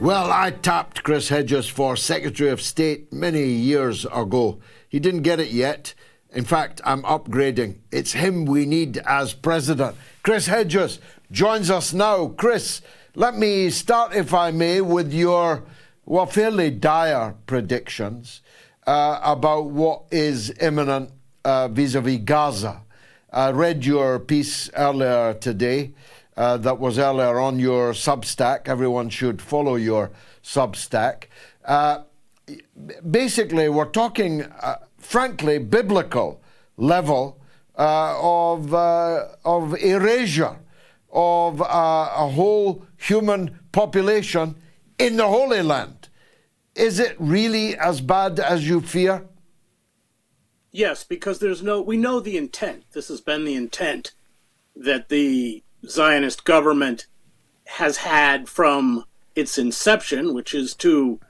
Well, I tapped Chris Hedges for Secretary of State many years ago. He didn't get it yet. In fact, I'm upgrading. It's him we need as president. Chris Hedges joins us now. Chris, let me start, if I may, with your, well, fairly dire predictions about what is imminent vis-a-vis Gaza. I read your piece earlier today. That was earlier on your Substack. Everyone should follow your Substack. Basically, we're talking, frankly, biblical level of erasure of a whole human population in the Holy Land. Is it really as bad as you fear? Yes, because we know the intent. This has been the intent that the Zionist government has had from its inception, which is to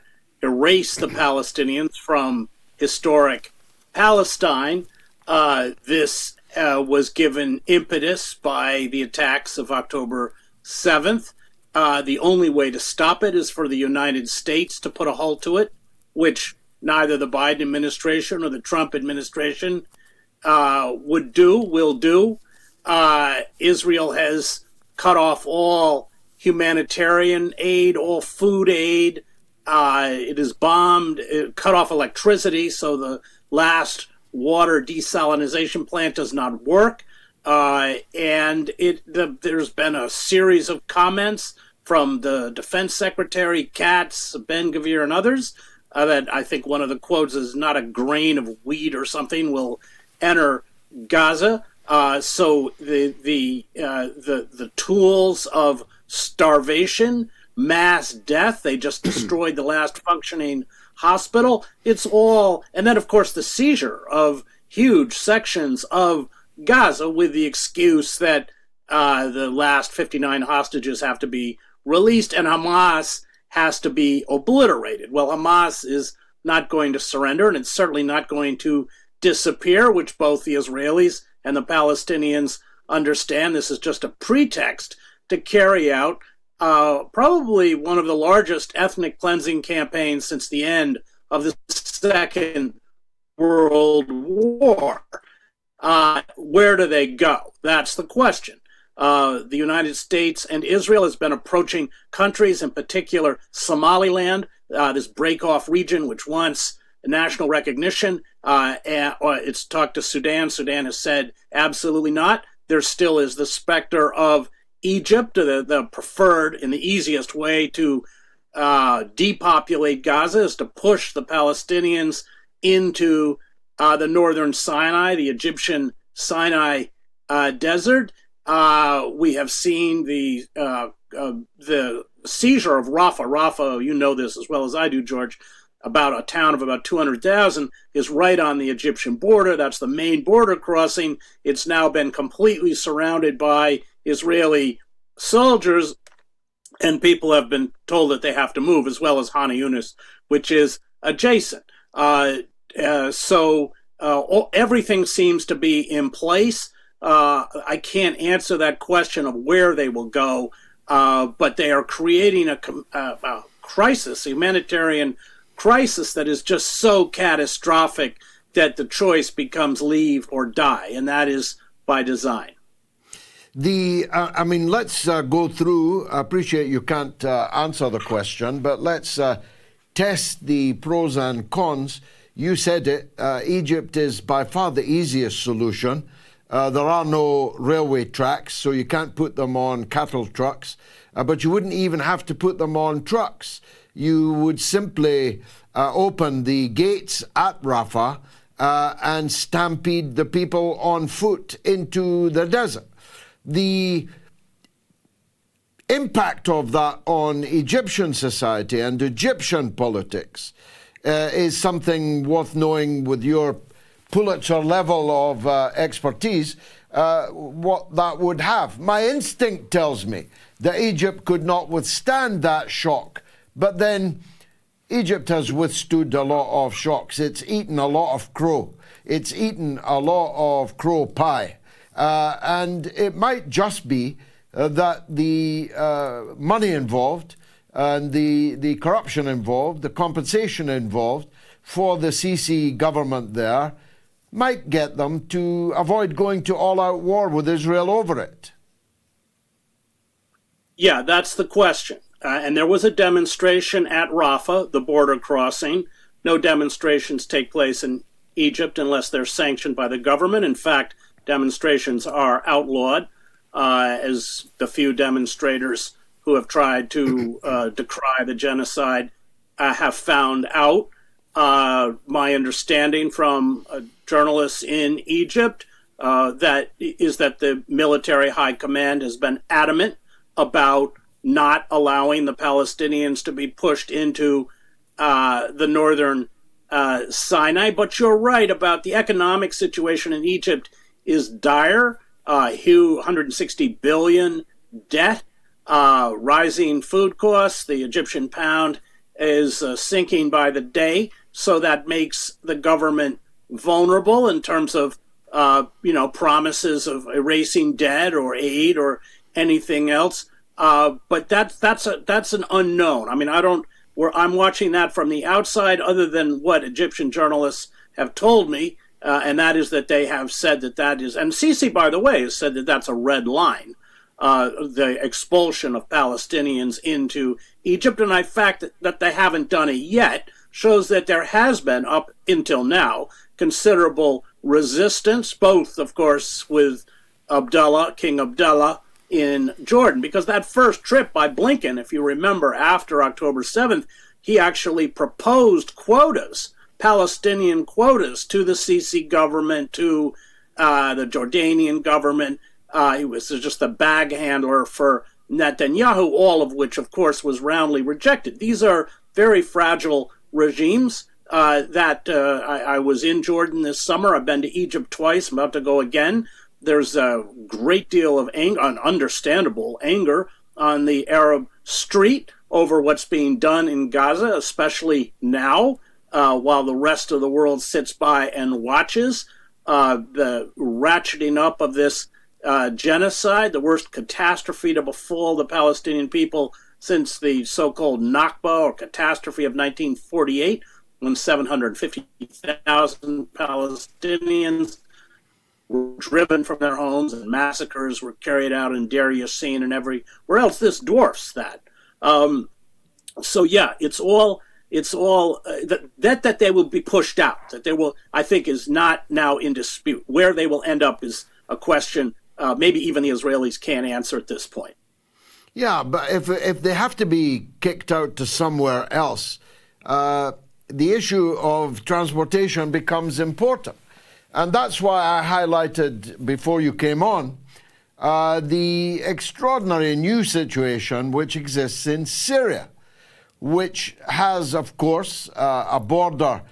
erase the Palestinians from historic Palestine. This was given impetus by the attacks of October 7th. The only way to stop it is for the United States to put a halt to it, which neither the Biden administration or the Trump administration will do. Israel has cut off all humanitarian aid, all food aid. It has bombed, cut off electricity, so the last water desalination plant does not work. And there's been a series of comments from the Defense Secretary, Katz, Ben-Gvir, and others, that I think one of the quotes is, "Not a grain of wheat or something will enter Gaza." So the tools of starvation, mass death, they just destroyed the last functioning hospital. It's all, and then of course the seizure of huge sections of Gaza with the excuse that the last 59 hostages have to be released and Hamas has to be obliterated. Well, Hamas is not going to surrender, and it's certainly not going to disappear, which both the Israelis and the Palestinians understand. This is just a pretext to carry out probably one of the largest ethnic cleansing campaigns since the end of the Second World War. Where do they go? That's the question. The United States and Israel has been approaching countries, in particular Somaliland, this break-off region which wants national recognition. It's talked to Sudan. Sudan has said absolutely not. There still is the specter of Egypt, the preferred and the easiest way to depopulate Gaza is to push the Palestinians into the northern Sinai, the Egyptian Sinai desert. We have seen the seizure of Rafah. Rafah, you know this as well as I do, George, about a town of about 200,000, is right on the Egyptian border. That's the main border crossing. It's now been completely surrounded by Israeli soldiers, and people have been told that they have to move, as well as Han Yunis, which is adjacent. So everything seems to be in place. I can't answer that question of where they will go, but they are creating a crisis, a humanitarian crisis that is just so catastrophic that the choice becomes leave or die, and that is by design. Let's go through. I appreciate you can't answer the question, but let's test the pros and cons. You said it. Egypt is by far the easiest solution. There are no railway tracks, so you can't put them on cattle trucks, but you wouldn't even have to put them on trucks. You would simply open the gates at Rafah and stampede the people on foot into the desert. The impact of that on Egyptian society and Egyptian politics is something worth knowing with your Pulitzer level of expertise, what that would have. My instinct tells me that Egypt could not withstand that shock, but then Egypt has withstood a lot of shocks. It's eaten a lot of crow. It's eaten a lot of crow pie. And it might just be that the money involved and the corruption involved, the compensation involved for the Sisi government there might get them to avoid going to all-out war with Israel over it. Yeah, that's the question. And there was a demonstration at Rafah, the border crossing. No demonstrations take place in Egypt unless they're sanctioned by the government. In fact, demonstrations are outlawed, as the few demonstrators who have tried to decry the genocide have found out. My understanding from journalists in Egypt that the military high command has been adamant about not allowing the Palestinians to be pushed into the northern Sinai. But you're right about the economic situation in Egypt is dire. 160 billion debt, rising food costs. The Egyptian pound is sinking by the day. So that makes the government vulnerable in terms of, promises of erasing debt or aid or anything else. But that's an unknown. I mean, I'm watching that from the outside, other than what Egyptian journalists have told me, and that is that they have said that is, and Sisi, by the way, has said that that's a red line, the expulsion of Palestinians into Egypt. And the fact that they haven't done it yet shows that there has been, up until now, considerable resistance, both, of course, with King Abdullah in Jordan, because that first trip by Blinken, if you remember, after October 7th, he actually proposed quotas, Palestinian quotas, to the Sisi government, to the Jordanian government. He was just a bag handler for Netanyahu, all of which, of course, was roundly rejected. These are very fragile regimes. I was in Jordan this summer. I've been to Egypt twice. I'm about to go again. There's a great deal of anger, understandable anger, on the Arab street over what's being done in Gaza, especially now, while the rest of the world sits by and watches. The ratcheting up of this genocide, the worst catastrophe to befall the Palestinian people since the so-called Nakba, or catastrophe, of 1948, when 750,000 Palestinians were driven from their homes and massacres were carried out in Deir Yassin and everywhere else. This dwarfs that. So yeah, it's all that they will be pushed out. That they will, I think, is not now in dispute. Where they will end up is a question maybe even the Israelis can't answer at this point. Yeah, but if they have to be kicked out to somewhere else, the issue of transportation becomes important. And that's why I highlighted, before you came on, the extraordinary new situation which exists in Syria, which has, of course, a border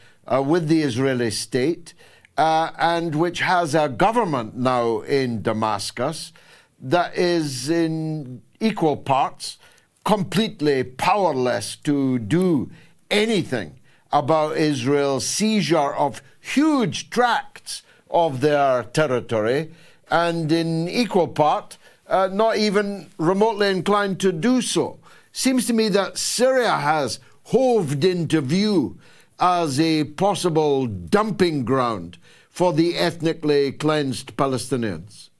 with the Israeli state, and which has a government now in Damascus that is in equal parts completely powerless to do anything about Israel's seizure of huge tracts of their territory, and in equal part not even remotely inclined to do so. Seems to me that Syria has hoved into view as a possible dumping ground for the ethnically cleansed Palestinians.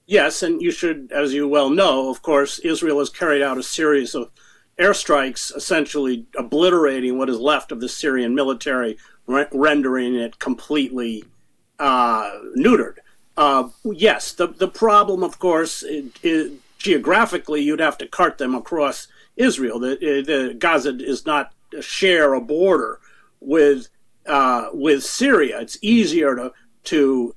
Yes, and you should, as you well know, of course, Israel has carried out a series of airstrikes, essentially obliterating what is left of the Syrian military, rendering it completely neutered. Yes, the problem, of course, is geographically, you'd have to cart them across Israel. The Gaza does not share a border with Syria. It's easier to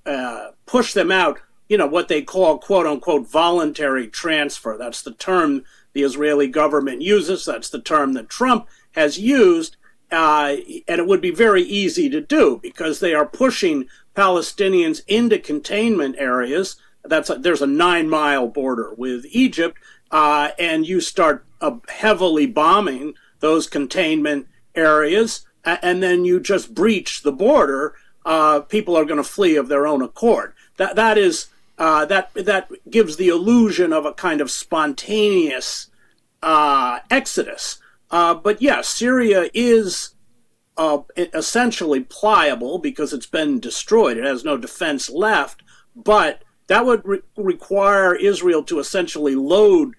push them out. You know, what they call, quote unquote, voluntary transfer. That's the term the Israeli government uses. That's the term that Trump has used. And it would be very easy to do because they are pushing Palestinians into containment areas. There's a 9-mile border with Egypt, and you start heavily bombing those containment areas, and then you just breach the border. People are going to flee of their own accord. That gives the illusion of a kind of spontaneous exodus. But yes, Syria is essentially pliable because it's been destroyed. It has no defense left. But that would require Israel to essentially load,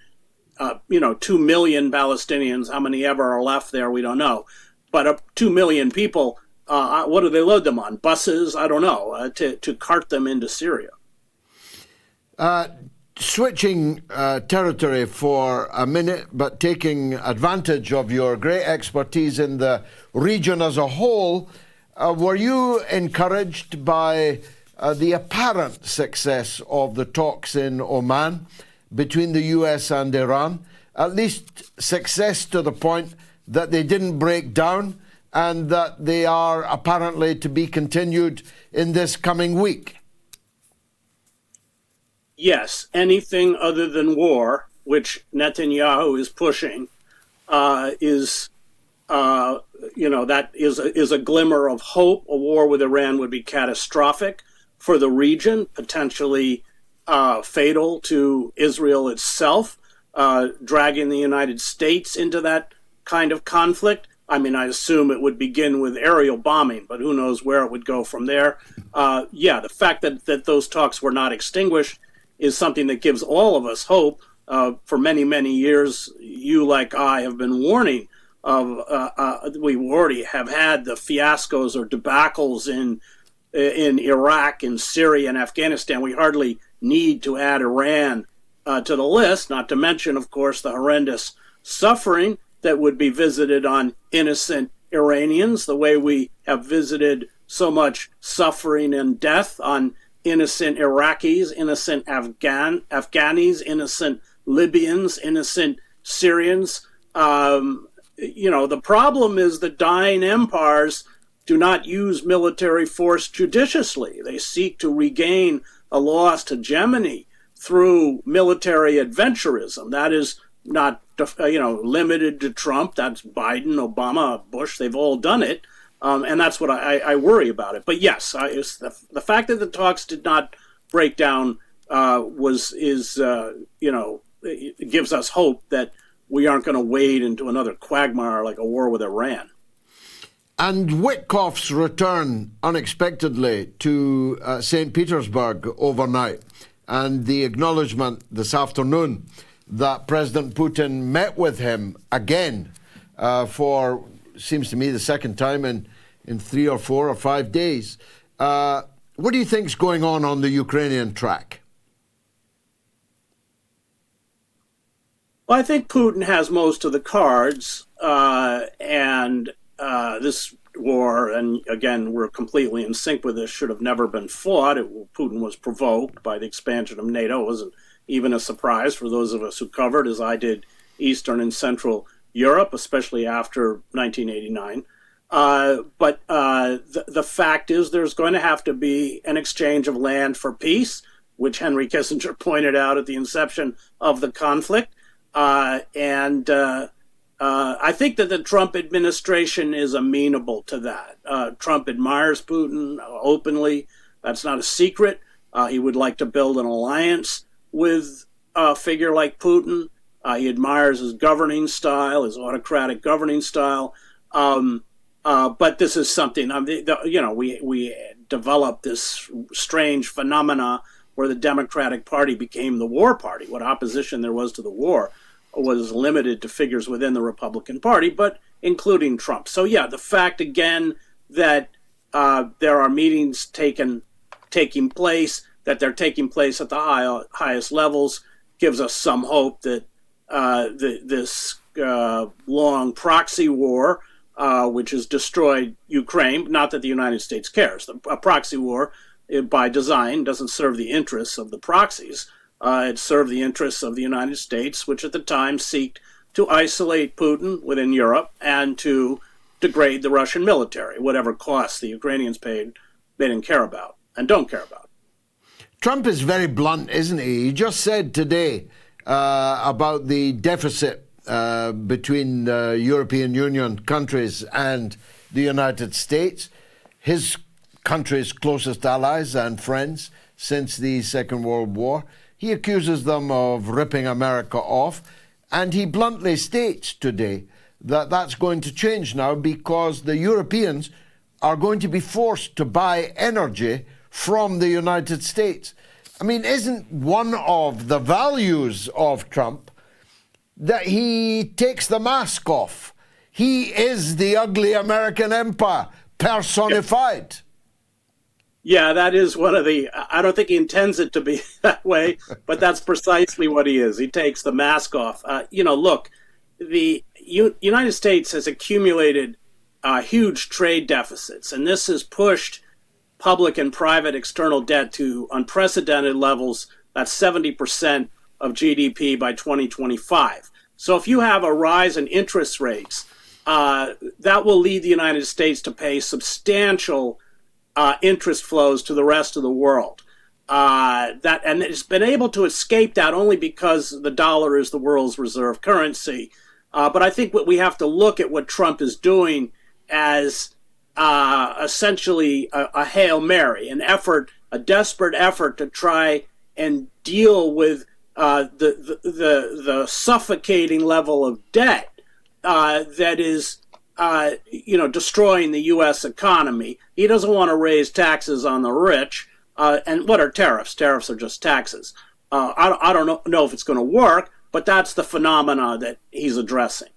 2 million Palestinians. How many ever are left there, we don't know. But 2 million people, what do they load them on? Buses? I don't know, to cart them into Syria. Switching territory for a minute, but taking advantage of your great expertise in the region as a whole, were you encouraged by the apparent success of the talks in Oman between the US and Iran? At least success to the point that they didn't break down and that they are apparently to be continued in this coming week. Yes, anything other than war, which Netanyahu is pushing, that is a glimmer of hope. A war with Iran would be catastrophic for the region, potentially fatal to Israel itself, dragging the United States into that kind of conflict. I mean, I assume it would begin with aerial bombing, but who knows where it would go from there. The fact that those talks were not extinguished is something that gives all of us hope. For many, many years, you, like I, have been warning of, we already have had the fiascos or debacles in Iraq and Syria and Afghanistan. We hardly need to add Iran to the list, not to mention, of course, the horrendous suffering that would be visited on innocent Iranians, the way we have visited so much suffering and death on innocent Iraqis, innocent Afghanis, innocent Libyans, innocent Syrians. The problem is that dying empires do not use military force judiciously. They seek to regain a lost hegemony through military adventurism. That is not, limited to Trump. That's Biden, Obama, Bush. They've all done it. And that's what I worry about it. But yes, the fact that the talks did not break down it gives us hope that we aren't going to wade into another quagmire like a war with Iran. And Witkoff's return unexpectedly to St. Petersburg overnight, and the acknowledgement this afternoon that President Putin met with him again for, seems to me, the second time in 3 or 4 or 5 days. What do you think is going on the Ukrainian track? Well, I think Putin has most of the cards, and this war, and again, we're completely in sync with this, should have never been fought. Putin was provoked by the expansion of NATO. It wasn't even a surprise for those of us who covered, as I did, Eastern and Central Europe, especially after 1989. But the fact is there's going to have to be an exchange of land for peace, which Henry Kissinger pointed out at the inception of the conflict. And I think that the Trump administration is amenable to that. Trump admires Putin openly. That's not a secret. He would like to build an alliance with a figure like Putin. He admires his governing style, his autocratic governing style. But this is something, we developed this strange phenomena where the Democratic Party became the war party. What opposition there was to the war was limited to figures within the Republican Party, but including Trump. So yeah, the fact again that there are meetings taking place, that they're taking place at the highest levels, gives us some hope that this long proxy war, which has destroyed Ukraine, not that the United States cares. A proxy war, by design, doesn't serve the interests of the proxies. It served the interests of the United States, which at the time sought to isolate Putin within Europe and to degrade the Russian military, whatever costs the Ukrainians paid, they didn't care about and don't care about. Trump is very blunt, isn't he? He just said today about the deficit between European Union countries and the United States, his country's closest allies and friends since the Second World War. He accuses them of ripping America off. And he bluntly states today that that's going to change now because the Europeans are going to be forced to buy energy from the United States. I mean, isn't one of the values of Trump that he takes the mask off? He is the ugly American empire personified. Yeah, that is one of the, I don't think he intends it to be that way, but that's precisely what he is. He takes the mask off. Look, the United States has accumulated huge trade deficits, and this has pushed public and private external debt to unprecedented levels. That's 70% of GDP by 2025. So if you have a rise in interest rates, that will lead the United States to pay substantial interest flows to the rest of the world. And it's been able to escape that only because the dollar is the world's reserve currency. But I think what we have to look at what Trump is doing as essentially a Hail Mary, a desperate effort to try and deal with the suffocating level of debt that is destroying the U.S. economy. He doesn't want to raise taxes on the rich. And what are tariffs? Tariffs are just taxes. I don't know if it's going to work, but that's the phenomena that he's addressing.